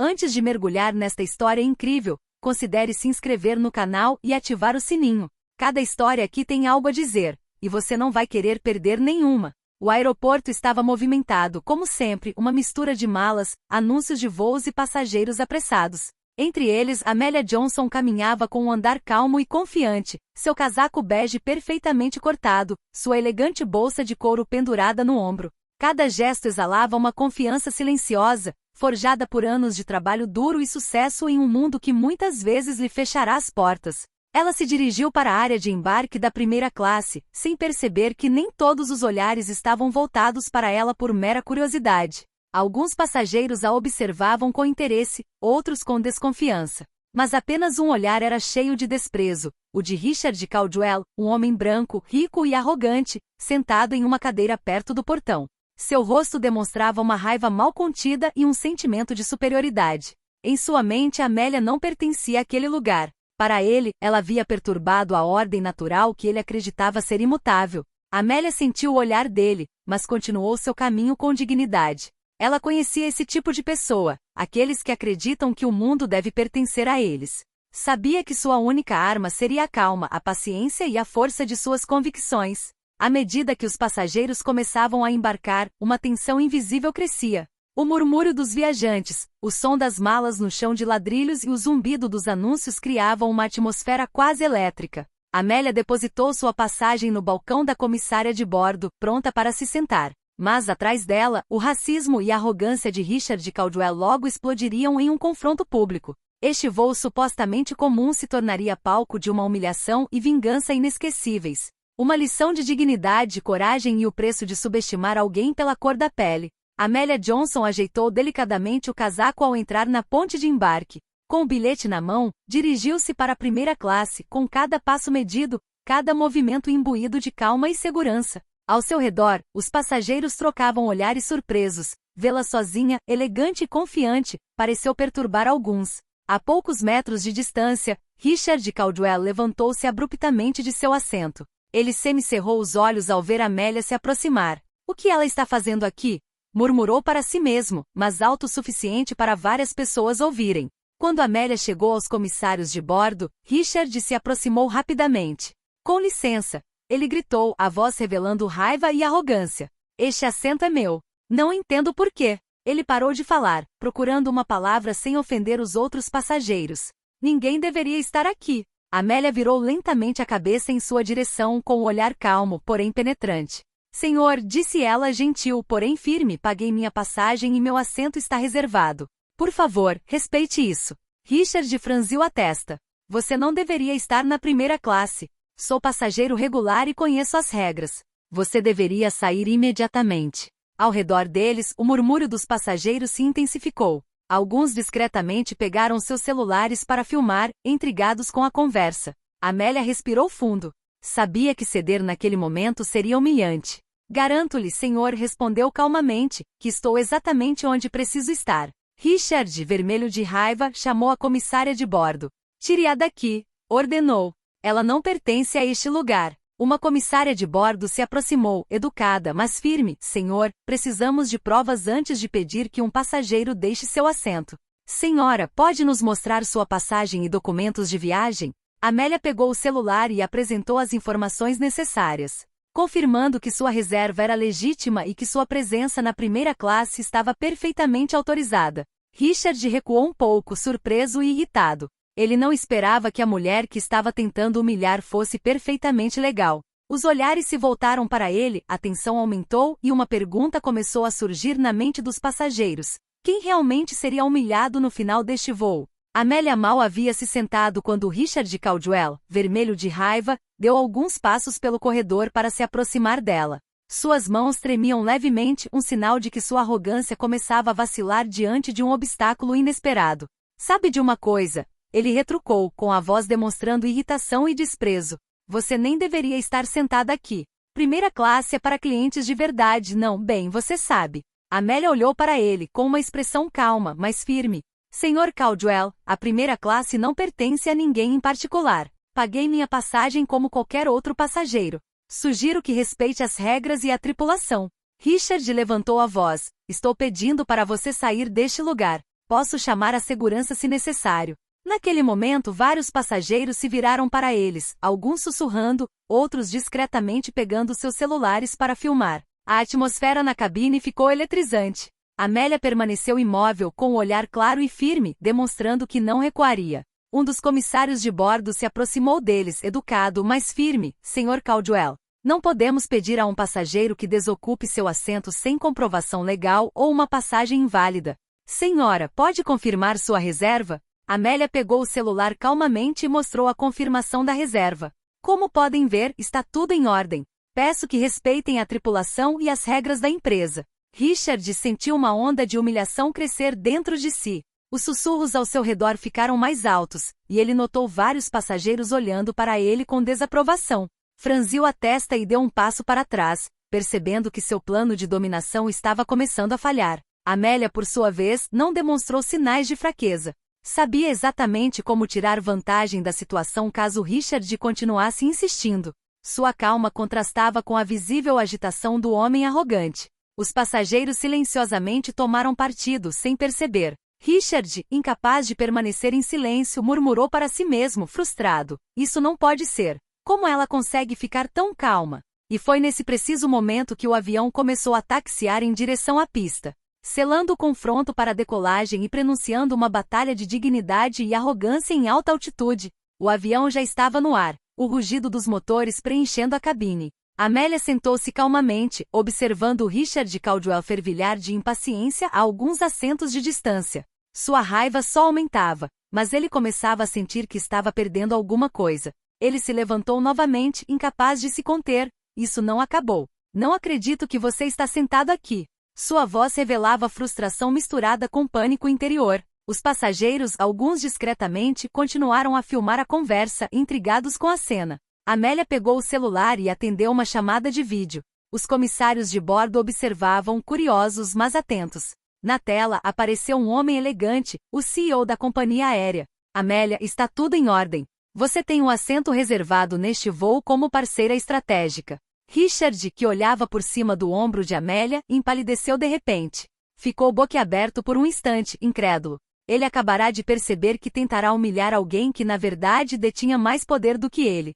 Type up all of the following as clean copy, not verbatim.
Antes de mergulhar nesta história incrível, considere se inscrever no canal e ativar o sininho. Cada história aqui tem algo a dizer, e você não vai querer perder nenhuma. O aeroporto estava movimentado, como sempre, uma mistura de malas, anúncios de voos e passageiros apressados. Entre eles, Amélia Johnson caminhava com um andar calmo e confiante, seu casaco bege perfeitamente cortado, sua elegante bolsa de couro pendurada no ombro. Cada gesto exalava uma confiança silenciosa, forjada por anos de trabalho duro e sucesso em um mundo que muitas vezes lhe fechará as portas. Ela se dirigiu para a área de embarque da primeira classe, sem perceber que nem todos os olhares estavam voltados para ela por mera curiosidade. Alguns passageiros a observavam com interesse, outros com desconfiança. Mas apenas um olhar era cheio de desprezo, o de Richard Caldwell, um homem branco, rico e arrogante, sentado em uma cadeira perto do portão. Seu rosto demonstrava uma raiva mal contida e um sentimento de superioridade. Em sua mente, Amélia não pertencia àquele lugar. Para ele, ela havia perturbado a ordem natural que ele acreditava ser imutável. Amélia sentiu o olhar dele, mas continuou seu caminho com dignidade. Ela conhecia esse tipo de pessoa, aqueles que acreditam que o mundo deve pertencer a eles. Sabia que sua única arma seria a calma, a paciência e a força de suas convicções. À medida que os passageiros começavam a embarcar, uma tensão invisível crescia. O murmúrio dos viajantes, o som das malas no chão de ladrilhos e o zumbido dos anúncios criavam uma atmosfera quase elétrica. Amélia depositou sua passagem no balcão da comissária de bordo, pronta para se sentar. Mas atrás dela, o racismo e a arrogância de Richard Caldwell logo explodiriam em um confronto público. Este voo supostamente comum se tornaria palco de uma humilhação e vingança inesquecíveis. Uma lição de dignidade, coragem e o preço de subestimar alguém pela cor da pele. Amélia Johnson ajeitou delicadamente o casaco ao entrar na ponte de embarque. Com o bilhete na mão, dirigiu-se para a primeira classe, com cada passo medido, cada movimento imbuído de calma e segurança. Ao seu redor, os passageiros trocavam olhares surpresos. Vê-la sozinha, elegante e confiante, pareceu perturbar alguns. A poucos metros de distância, Richard Caldwell levantou-se abruptamente de seu assento. Ele semicerrou os olhos ao ver Amélia se aproximar. "O que ela está fazendo aqui?" murmurou para si mesmo, mas alto o suficiente para várias pessoas ouvirem. Quando Amélia chegou aos comissários de bordo, Richard se aproximou rapidamente. "Com licença", ele gritou, a voz revelando raiva e arrogância. "Este assento é meu. Não entendo por quê." Ele parou de falar, procurando uma palavra sem ofender os outros passageiros. "Ninguém deveria estar aqui." Amélia virou lentamente a cabeça em sua direção com um olhar calmo, porém penetrante. "Senhor", disse ela gentil, porém firme, "paguei minha passagem e meu assento está reservado. Por favor, respeite isso." Richard franziu a testa. "Você não deveria estar na primeira classe. Sou passageiro regular e conheço as regras. Você deveria sair imediatamente." Ao redor deles, o murmúrio dos passageiros se intensificou. Alguns discretamente pegaram seus celulares para filmar, intrigados com a conversa. Amélia respirou fundo. Sabia que ceder naquele momento seria humilhante. "Garanto-lhe, senhor", respondeu calmamente, "que estou exatamente onde preciso estar." Richard, vermelho de raiva, chamou a comissária de bordo. "Tire-a daqui", ordenou. "Ela não pertence a este lugar." Uma comissária de bordo se aproximou, educada, mas firme. "Senhor, precisamos de provas antes de pedir que um passageiro deixe seu assento." "Senhora, pode nos mostrar sua passagem e documentos de viagem?" Amélia pegou o celular e apresentou as informações necessárias, confirmando que sua reserva era legítima e que sua presença na primeira classe estava perfeitamente autorizada. Richard recuou um pouco, surpreso e irritado. Ele não esperava que a mulher que estava tentando humilhar fosse perfeitamente legal. Os olhares se voltaram para ele, a tensão aumentou e uma pergunta começou a surgir na mente dos passageiros. Quem realmente seria humilhado no final deste voo? Amélia mal havia se sentado quando Richard Caldwell, vermelho de raiva, deu alguns passos pelo corredor para se aproximar dela. Suas mãos tremiam levemente, um sinal de que sua arrogância começava a vacilar diante de um obstáculo inesperado. "Sabe de uma coisa?" Ele retrucou, com a voz demonstrando irritação e desprezo. "Você nem deveria estar sentada aqui. Primeira classe é para clientes de verdade, não, bem, você sabe." Amélia olhou para ele, com uma expressão calma, mas firme. "Senhor Caldwell, a primeira classe não pertence a ninguém em particular. Paguei minha passagem como qualquer outro passageiro. Sugiro que respeite as regras e a tripulação." Richard levantou a voz. "Estou pedindo para você sair deste lugar." Posso chamar a segurança se necessário. Naquele momento, vários passageiros se viraram para eles, alguns sussurrando, outros discretamente pegando seus celulares para filmar. A atmosfera na cabine ficou eletrizante. Amélia permaneceu imóvel com o olhar claro e firme, demonstrando que não recuaria. Um dos comissários de bordo se aproximou deles, educado, mas firme. Sr. Caldwell, não podemos pedir a um passageiro que desocupe seu assento sem comprovação legal ou uma passagem inválida. Senhora, pode confirmar sua reserva? Amélia pegou o celular calmamente e mostrou a confirmação da reserva. Como podem ver, está tudo em ordem. Peço que respeitem a tripulação e as regras da empresa. Richard sentiu uma onda de humilhação crescer dentro de si. Os sussurros ao seu redor ficaram mais altos, e ele notou vários passageiros olhando para ele com desaprovação. Franziu a testa e deu um passo para trás, percebendo que seu plano de dominação estava começando a falhar. Amélia, por sua vez, não demonstrou sinais de fraqueza. Sabia exatamente como tirar vantagem da situação caso Richard continuasse insistindo. Sua calma contrastava com a visível agitação do homem arrogante. Os passageiros silenciosamente tomaram partido, sem perceber. Richard, incapaz de permanecer em silêncio, murmurou para si mesmo, frustrado. Isso não pode ser. Como ela consegue ficar tão calma? E foi nesse preciso momento que o avião começou a taxiar em direção à pista. Selando o confronto para a decolagem e prenunciando uma batalha de dignidade e arrogância em alta altitude. O avião já estava no ar, o rugido dos motores preenchendo a cabine. Amélia sentou-se calmamente, observando Richard Caldwell fervilhar de impaciência a alguns assentos de distância. Sua raiva só aumentava, mas ele começava a sentir que estava perdendo alguma coisa. Ele se levantou novamente, incapaz de se conter. Isso não acabou. Não acredito que você está sentado aqui. Sua voz revelava frustração misturada com pânico interior. Os passageiros, alguns discretamente, continuaram a filmar a conversa, intrigados com a cena. Amélia pegou o celular e atendeu uma chamada de vídeo. Os comissários de bordo observavam, curiosos mas atentos. Na tela, apareceu um homem elegante, o CEO da companhia aérea. Amélia, está tudo em ordem. Você tem um assento reservado neste voo como parceira estratégica. Richard, que olhava por cima do ombro de Amélia, empalideceu de repente. Ficou boquiaberto por um instante, incrédulo. Ele acabará de perceber que tentará humilhar alguém que na verdade detinha mais poder do que ele.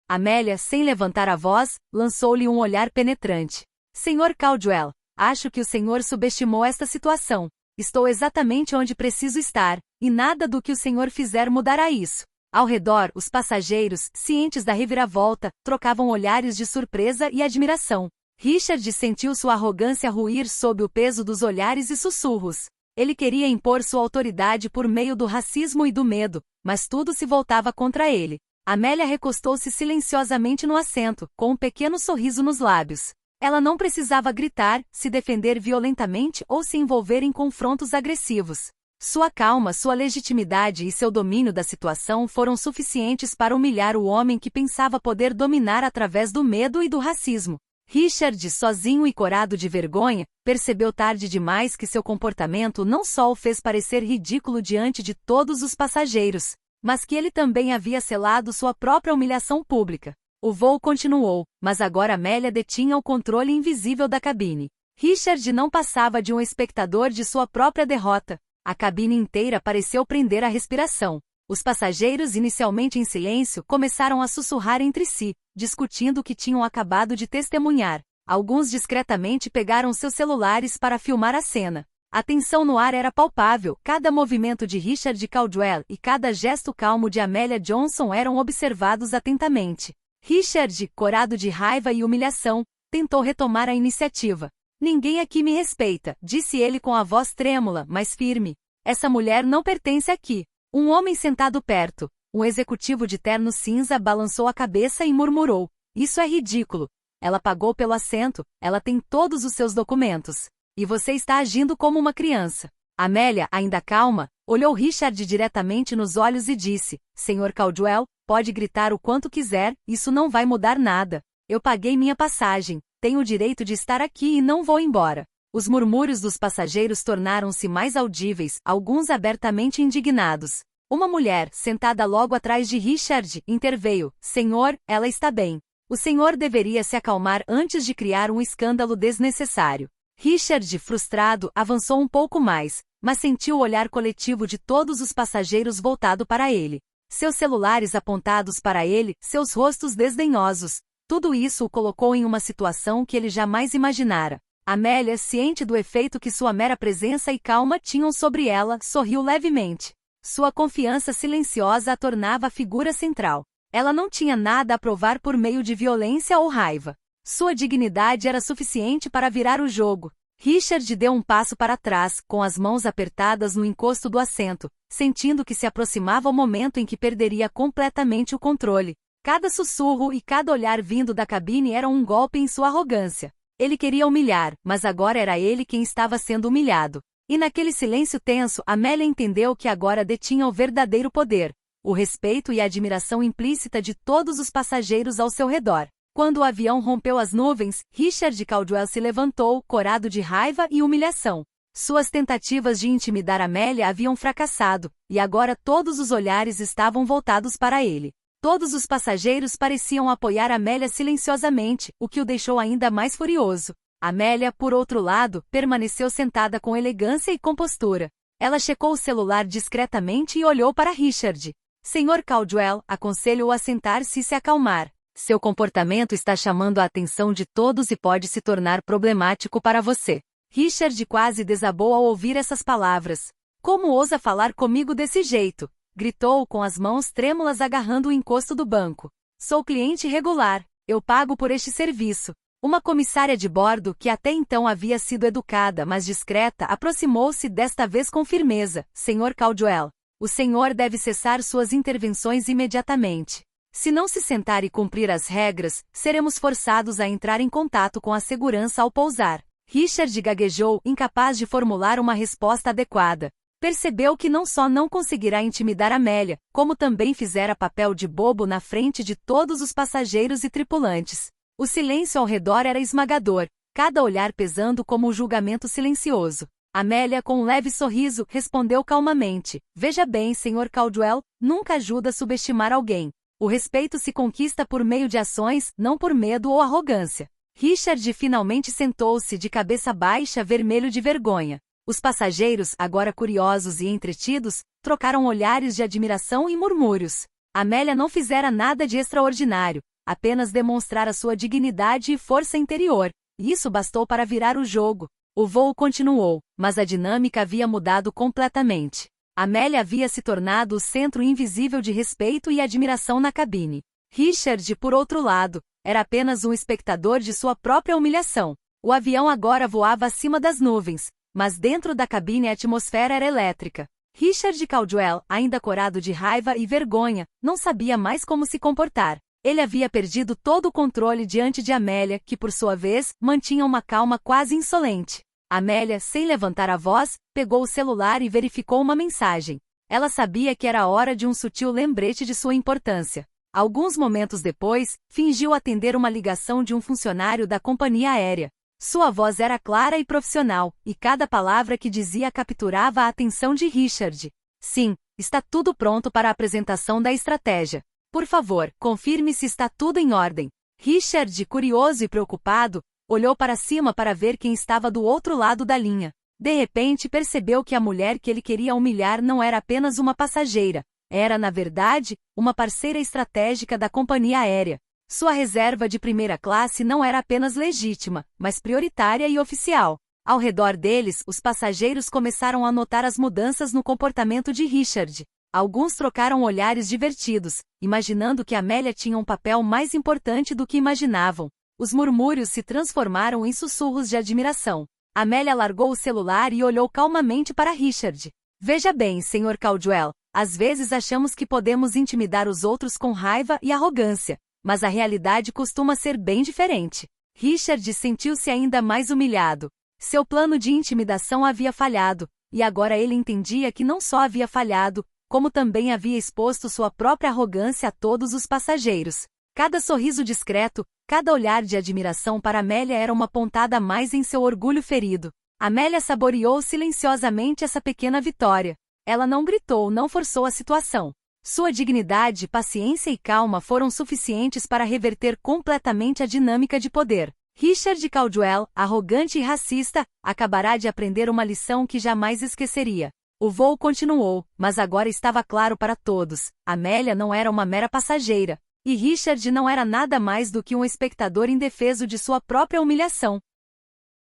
Amélia, sem levantar a voz, lançou-lhe um olhar penetrante. Sr. Caldwell, acho que o senhor subestimou esta situação. Estou exatamente onde preciso estar, e nada do que o senhor fizer mudará isso. Ao redor, os passageiros, cientes da reviravolta, trocavam olhares de surpresa e admiração. Richard sentiu sua arrogância ruir sob o peso dos olhares e sussurros. Ele queria impor sua autoridade por meio do racismo e do medo, mas tudo se voltava contra ele. Amélia recostou-se silenciosamente no assento, com um pequeno sorriso nos lábios. Ela não precisava gritar, se defender violentamente ou se envolver em confrontos agressivos. Sua calma, sua legitimidade e seu domínio da situação foram suficientes para humilhar o homem que pensava poder dominar através do medo e do racismo. Richard, sozinho e corado de vergonha, percebeu tarde demais que seu comportamento não só o fez parecer ridículo diante de todos os passageiros, mas que ele também havia selado sua própria humilhação pública. O voo continuou, mas agora Amélia detinha o controle invisível da cabine. Richard não passava de um espectador de sua própria derrota. A cabine inteira pareceu prender a respiração. Os passageiros, inicialmente em silêncio, começaram a sussurrar entre si, discutindo o que tinham acabado de testemunhar. Alguns discretamente pegaram seus celulares para filmar a cena. A tensão no ar era palpável, cada movimento de Richard Caldwell e cada gesto calmo de Amélia Johnson eram observados atentamente. Richard, corado de raiva e humilhação, tentou retomar a iniciativa. Ninguém aqui me respeita, disse ele com a voz trêmula, mas firme. Essa mulher não pertence aqui. Um homem sentado perto, um executivo de terno cinza, balançou a cabeça e murmurou. Isso é ridículo. Ela pagou pelo assento, ela tem todos os seus documentos. E você está agindo como uma criança. Amélia, ainda calma, olhou Richard diretamente nos olhos e disse, Sr. Caldwell, pode gritar o quanto quiser, isso não vai mudar nada. Eu paguei minha passagem. Tenho o direito de estar aqui e não vou embora. Os murmúrios dos passageiros tornaram-se mais audíveis, alguns abertamente indignados. Uma mulher, sentada logo atrás de Richard, interveio. Senhor, ela está bem. O senhor deveria se acalmar antes de criar um escândalo desnecessário. Richard, frustrado, avançou um pouco mais. mas sentiu o olhar coletivo de todos os passageiros voltado para ele. Seus celulares apontados para ele, seus rostos desdenhosos. Tudo isso o colocou em uma situação que ele jamais imaginara. Amélia, ciente do efeito que sua mera presença e calma tinham sobre ela, sorriu levemente. Sua confiança silenciosa a tornava a figura central. Ela não tinha nada a provar por meio de violência ou raiva. Sua dignidade era suficiente para virar o jogo. Richard deu um passo para trás, com as mãos apertadas no encosto do assento, sentindo que se aproximava o momento em que perderia completamente o controle. Cada sussurro e cada olhar vindo da cabine eram um golpe em sua arrogância. Ele queria humilhar, mas agora era ele quem estava sendo humilhado. E naquele silêncio tenso, Amélia entendeu que agora detinha o verdadeiro poder, o respeito e a admiração implícita de todos os passageiros ao seu redor. Quando o avião rompeu as nuvens, Richard Caldwell se levantou, corado de raiva e humilhação. Suas tentativas de intimidar Amélia haviam fracassado, e agora todos os olhares estavam voltados para ele. Todos os passageiros pareciam apoiar Amélia silenciosamente, o que o deixou ainda mais furioso. Amélia, por outro lado, permaneceu sentada com elegância e compostura. Ela checou o celular discretamente e olhou para Richard. Sr. Caldwell, aconselho-o a sentar-se e se acalmar. Seu comportamento está chamando a atenção de todos e pode se tornar problemático para você. Richard quase desabou ao ouvir essas palavras. Como ousa falar comigo desse jeito? Gritou com as mãos trêmulas agarrando o encosto do banco. Sou cliente regular. Eu pago por este serviço. Uma comissária de bordo, que até então havia sido educada mas discreta, aproximou-se desta vez com firmeza. Sr. Caldwell, o senhor deve cessar suas intervenções imediatamente. Se não se sentar e cumprir as regras, seremos forçados a entrar em contato com a segurança ao pousar. Richard gaguejou, incapaz de formular uma resposta adequada. Percebeu que não só não conseguirá intimidar Amélia, como também fizera papel de bobo na frente de todos os passageiros e tripulantes. O silêncio ao redor era esmagador, cada olhar pesando como um julgamento silencioso. Amélia, com um leve sorriso, respondeu calmamente. Veja bem, Sr. Caldwell, nunca ajuda a subestimar alguém. O respeito se conquista por meio de ações, não por medo ou arrogância. Richard finalmente sentou-se de cabeça baixa, vermelho de vergonha. Os passageiros, agora curiosos e entretidos, trocaram olhares de admiração e murmúrios. Amélia não fizera nada de extraordinário, apenas demonstrara sua dignidade e força interior. Isso bastou para virar o jogo. O voo continuou, mas a dinâmica havia mudado completamente. Amélia havia se tornado o centro invisível de respeito e admiração na cabine. Richard, por outro lado, era apenas um espectador de sua própria humilhação. O avião agora voava acima das nuvens, mas dentro da cabine a atmosfera era elétrica. Richard Caldwell, ainda corado de raiva e vergonha, não sabia mais como se comportar. Ele havia perdido todo o controle diante de Amélia, que por sua vez, mantinha uma calma quase insolente. Amélia, sem levantar a voz, pegou o celular e verificou uma mensagem. Ela sabia que era hora de um sutil lembrete de sua importância. Alguns momentos depois, fingiu atender uma ligação de um funcionário da companhia aérea. Sua voz era clara e profissional, e cada palavra que dizia capturava a atenção de Richard. Sim, está tudo pronto para a apresentação da estratégia. Por favor, confirme se está tudo em ordem. Richard, curioso e preocupado, olhou para cima para ver quem estava do outro lado da linha. De repente percebeu que a mulher que ele queria humilhar não era apenas uma passageira. Era, na verdade, uma parceira estratégica da companhia aérea. Sua reserva de primeira classe não era apenas legítima, mas prioritária e oficial. Ao redor deles, os passageiros começaram a notar as mudanças no comportamento de Richard. Alguns trocaram olhares divertidos, imaginando que Amélia tinha um papel mais importante do que imaginavam. Os murmúrios se transformaram em sussurros de admiração. Amélia largou o celular e olhou calmamente para Richard. Veja bem, Sr. Caldwell, às vezes achamos que podemos intimidar os outros com raiva e arrogância, mas a realidade costuma ser bem diferente. Richard sentiu-se ainda mais humilhado. Seu plano de intimidação havia falhado, e agora ele entendia que não só havia falhado, como também havia exposto sua própria arrogância a todos os passageiros. Cada sorriso discreto, cada olhar de admiração para Amélia era uma pontada a mais em seu orgulho ferido. Amélia saboreou silenciosamente essa pequena vitória. Ela não gritou, não forçou a situação. Sua dignidade, paciência e calma foram suficientes para reverter completamente a dinâmica de poder. Richard Caldwell, arrogante e racista, acabará de aprender uma lição que jamais esqueceria. O voo continuou, mas agora estava claro para todos. Amélia não era uma mera passageira, e Richard não era nada mais do que um espectador indefeso de sua própria humilhação.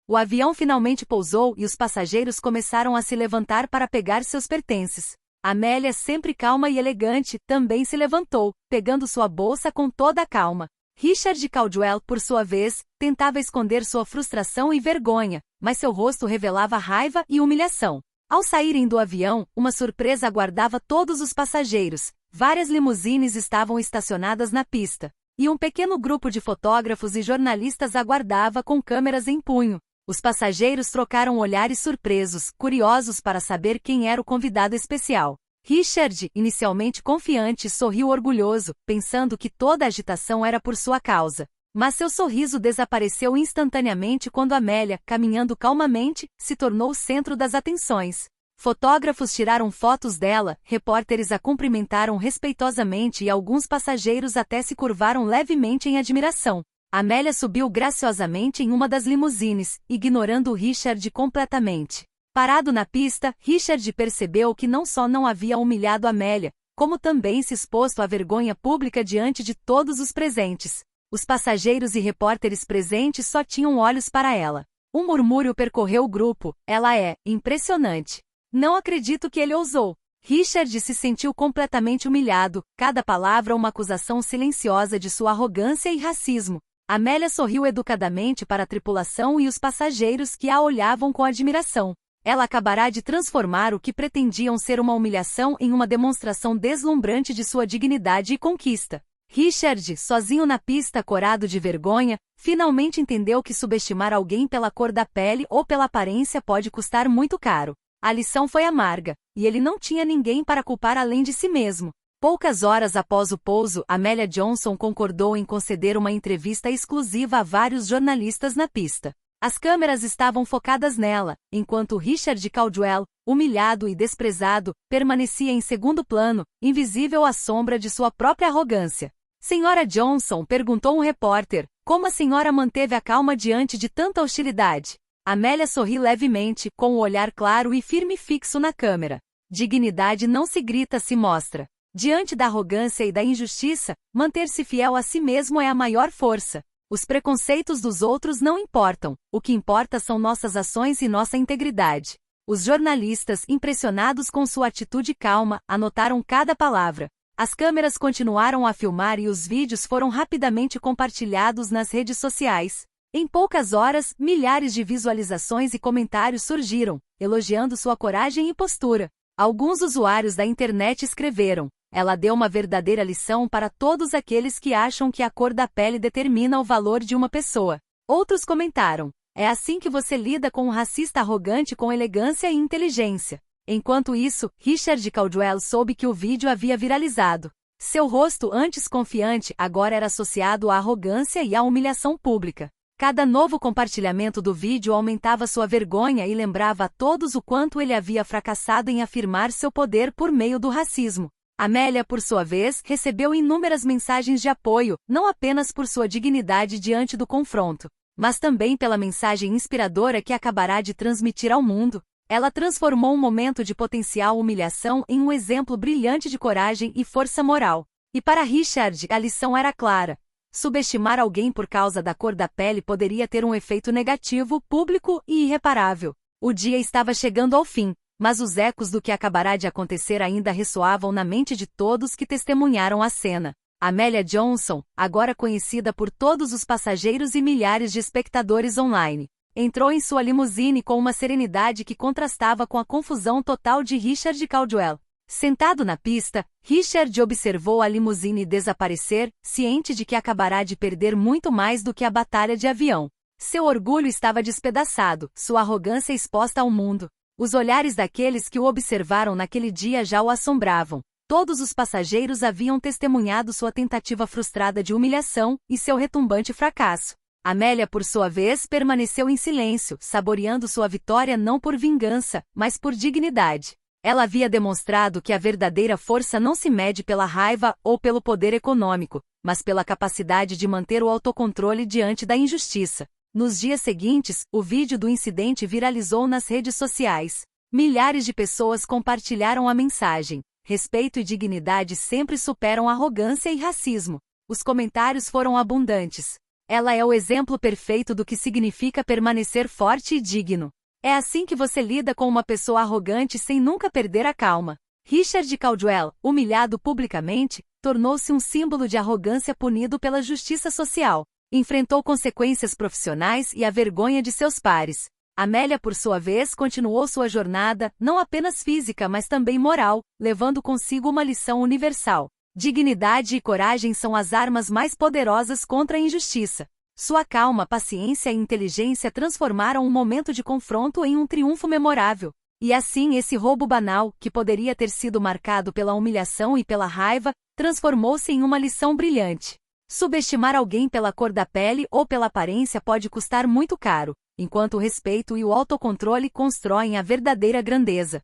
O avião finalmente pousou e os passageiros começaram a se levantar para pegar seus pertences. Amélia, sempre calma e elegante, também se levantou, pegando sua bolsa com toda a calma. Richard Caldwell, por sua vez, tentava esconder sua frustração e vergonha, mas seu rosto revelava raiva e humilhação. Ao saírem do avião, uma surpresa aguardava todos os passageiros. Várias limusines estavam estacionadas na pista, e um pequeno grupo de fotógrafos e jornalistas aguardava com câmeras em punho. Os passageiros trocaram olhares surpresos, curiosos para saber quem era o convidado especial. Richard, inicialmente confiante, sorriu orgulhoso, pensando que toda a agitação era por sua causa. Mas seu sorriso desapareceu instantaneamente quando Amélia, caminhando calmamente, se tornou o centro das atenções. Fotógrafos tiraram fotos dela, repórteres a cumprimentaram respeitosamente e alguns passageiros até se curvaram levemente em admiração. Amélia subiu graciosamente em uma das limusines, ignorando Richard completamente. Parado na pista, Richard percebeu que não só não havia humilhado Amélia, como também se exposto à vergonha pública diante de todos os presentes. Os passageiros e repórteres presentes só tinham olhos para ela. Um murmúrio percorreu o grupo: ela é impressionante. Não acredito que ele ousou. Richard se sentiu completamente humilhado, cada palavra uma acusação silenciosa de sua arrogância e racismo. Amélia sorriu educadamente para a tripulação e os passageiros que a olhavam com admiração. Ela acabará de transformar o que pretendiam ser uma humilhação em uma demonstração deslumbrante de sua dignidade e conquista. Richard, sozinho na pista corado de vergonha, finalmente entendeu que subestimar alguém pela cor da pele ou pela aparência pode custar muito caro. A lição foi amarga, e ele não tinha ninguém para culpar além de si mesmo. Poucas horas após o pouso, Amélia Johnson concordou em conceder uma entrevista exclusiva a vários jornalistas na pista. As câmeras estavam focadas nela, enquanto Richard Caldwell, humilhado e desprezado, permanecia em segundo plano, invisível à sombra de sua própria arrogância. Senhora Johnson, perguntou um repórter, como a senhora manteve a calma diante de tanta hostilidade? Amélia sorriu levemente, com o olhar claro e firme fixo na câmera. Dignidade não se grita, se mostra. Diante da arrogância e da injustiça, manter-se fiel a si mesmo é a maior força. Os preconceitos dos outros não importam, o que importa são nossas ações e nossa integridade. Os jornalistas, impressionados com sua atitude calma, anotaram cada palavra. As câmeras continuaram a filmar e os vídeos foram rapidamente compartilhados nas redes sociais. Em poucas horas, milhares de visualizações e comentários surgiram, elogiando sua coragem e postura. Alguns usuários da internet escreveram: ela deu uma verdadeira lição para todos aqueles que acham que a cor da pele determina o valor de uma pessoa. Outros comentaram: é assim que você lida com um racista arrogante com elegância e inteligência. Enquanto isso, Richard Caldwell soube que o vídeo havia viralizado. Seu rosto antes confiante agora era associado à arrogância e à humilhação pública. Cada novo compartilhamento do vídeo aumentava sua vergonha e lembrava a todos o quanto ele havia fracassado em afirmar seu poder por meio do racismo. Amélia, por sua vez, recebeu inúmeras mensagens de apoio, não apenas por sua dignidade diante do confronto, mas também pela mensagem inspiradora que acabará de transmitir ao mundo. Ela transformou um momento de potencial humilhação em um exemplo brilhante de coragem e força moral. E para Richard, a lição era clara. Subestimar alguém por causa da cor da pele poderia ter um efeito negativo, público e irreparável. O dia estava chegando ao fim, mas os ecos do que acabará de acontecer ainda ressoavam na mente de todos que testemunharam a cena. Amélia Johnson, agora conhecida por todos os passageiros e milhares de espectadores online, entrou em sua limusine com uma serenidade que contrastava com a confusão total de Richard Caldwell. Sentado na pista, Richard observou a limusine desaparecer, ciente de que acabará de perder muito mais do que a batalha de avião. Seu orgulho estava despedaçado, sua arrogância exposta ao mundo. Os olhares daqueles que o observaram naquele dia já o assombravam. Todos os passageiros haviam testemunhado sua tentativa frustrada de humilhação e seu retumbante fracasso. Amélia, por sua vez, permaneceu em silêncio, saboreando sua vitória não por vingança, mas por dignidade. Ela havia demonstrado que a verdadeira força não se mede pela raiva ou pelo poder econômico, mas pela capacidade de manter o autocontrole diante da injustiça. Nos dias seguintes, o vídeo do incidente viralizou nas redes sociais. Milhares de pessoas compartilharam a mensagem: respeito e dignidade sempre superam arrogância e racismo. Os comentários foram abundantes. Ela é o exemplo perfeito do que significa permanecer forte e digno. É assim que você lida com uma pessoa arrogante sem nunca perder a calma. Richard Caldwell, humilhado publicamente, tornou-se um símbolo de arrogância punido pela justiça social. Enfrentou consequências profissionais e a vergonha de seus pares. Amélia, por sua vez, continuou sua jornada, não apenas física mas também moral, levando consigo uma lição universal. Dignidade e coragem são as armas mais poderosas contra a injustiça. Sua calma, paciência e inteligência transformaram um momento de confronto em um triunfo memorável. E assim esse roubo banal, que poderia ter sido marcado pela humilhação e pela raiva, transformou-se em uma lição brilhante. Subestimar alguém pela cor da pele ou pela aparência pode custar muito caro, enquanto o respeito e o autocontrole constroem a verdadeira grandeza.